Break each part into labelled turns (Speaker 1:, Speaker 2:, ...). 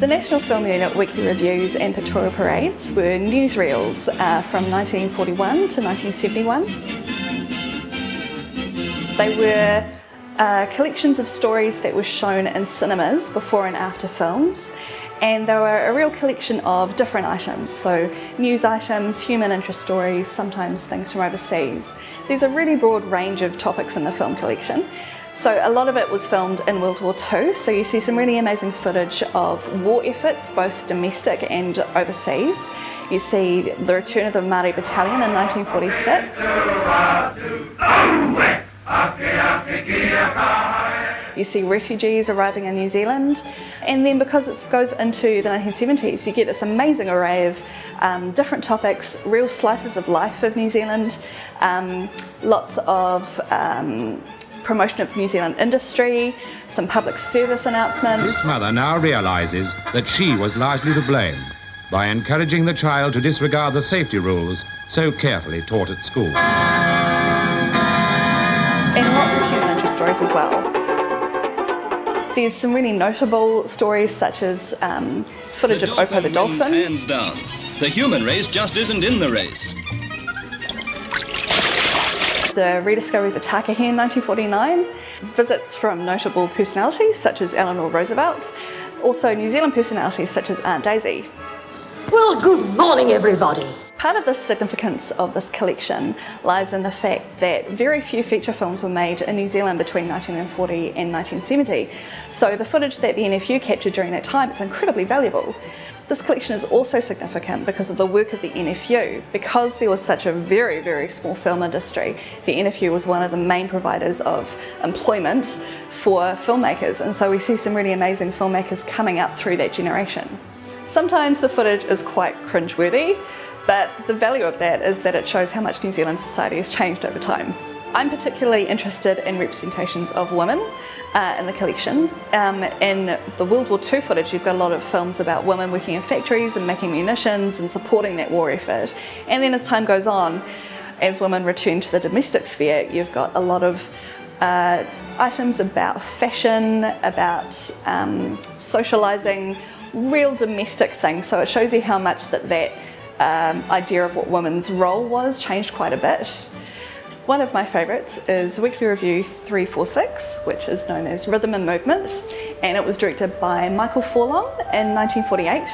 Speaker 1: The National Film Unit weekly reviews and pictorial parades were newsreels from 1941 to 1971. They were collections of stories that were shown in cinemas before and after films, and they were a real collection of different items, so news items, human interest stories, sometimes things from overseas. There's a really broad range of topics in the film collection. So a lot of it was filmed in World War II, so you see some really amazing footage of war efforts, both domestic and overseas. You see the return of the Māori Battalion in 1946. You see refugees arriving in New Zealand, and then because it goes into the 1970s, you get this amazing array of different topics, real slices of life of New Zealand, lots of promotion of New Zealand industry, some public service announcements.
Speaker 2: This mother now realises that she was largely to blame by encouraging the child to disregard the safety rules so carefully taught at school.
Speaker 1: And lots of human interest stories as well. There's some really notable stories such as footage of Opo the dolphin.
Speaker 3: Hands down. The human race just isn't in the race.
Speaker 1: The rediscovery of the takahe in 1949, visits from notable personalities such as Eleanor Roosevelt, also New Zealand personalities such as Aunt Daisy.
Speaker 4: Well, good morning, everybody.
Speaker 1: Part of the significance of this collection lies in the fact that very few feature films were made in New Zealand between 1940 and 1970, so the footage that the NFU captured during that time is incredibly valuable. This collection is also significant because of the work of the NFU. Because there was such a very, very small film industry, the NFU was one of the main providers of employment for filmmakers, and so we see some really amazing filmmakers coming up through that generation. Sometimes the footage is quite cringeworthy, but the value of that is that it shows how much New Zealand society has changed over time. I'm particularly interested in representations of women in the collection. In the World War II footage, you've got a lot of films about women working in factories and making munitions and supporting that war effort. And then as time goes on, as women return to the domestic sphere, you've got a lot of items about fashion, about socialising, real domestic things. So it shows you how much that idea of what women's role was changed quite a bit. One of my favourites is Weekly Review 346, which is known as Rhythm and Movement, and it was directed by Michael Forlong in 1948.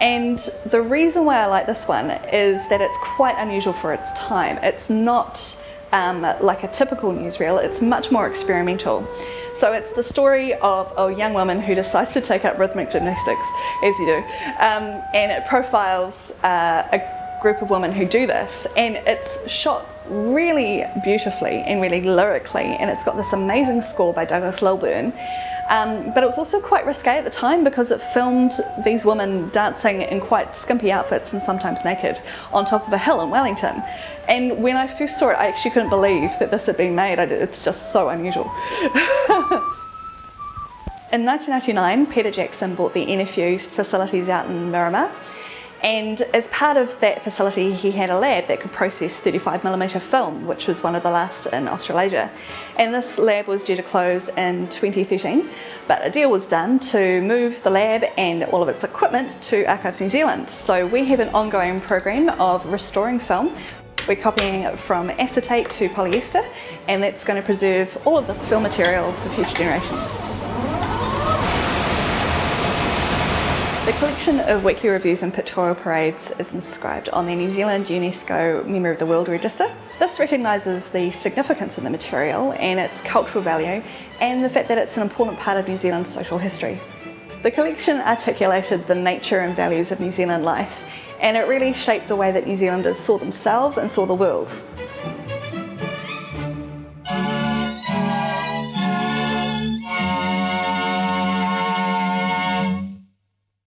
Speaker 1: And the reason why I like this one is that it's quite unusual for its time. It's not like a typical newsreel, it's much more experimental. So it's the story of a young woman who decides to take up rhythmic gymnastics, as you do, and it profiles a group of women who do this, and it's shot really beautifully and really lyrically, and it's got this amazing score by Douglas Lilburn. But it was also quite risque at the time because it filmed these women dancing in quite skimpy outfits and sometimes naked on top of a hill in Wellington. And when I first saw it, I actually couldn't believe that this had been made. It's just so unusual. In 1999, Peter Jackson bought the NFU facilities out in Miramar. And as part of that facility, he had a lab that could process 35mm film, which was one of the last in Australasia. And this lab was due to close in 2013, but a deal was done to move the lab and all of its equipment to Archives New Zealand. So we have an ongoing program of restoring film. We're copying it from acetate to polyester, and that's going to preserve all of this film material for future generations. The collection of weekly reviews and pictorial parades is inscribed on the New Zealand UNESCO Memory of the World Register. This recognises the significance of the material and its cultural value, and the fact that it's an important part of New Zealand's social history. The collection articulated the nature and values of New Zealand life, and it really shaped the way that New Zealanders saw themselves and saw the world.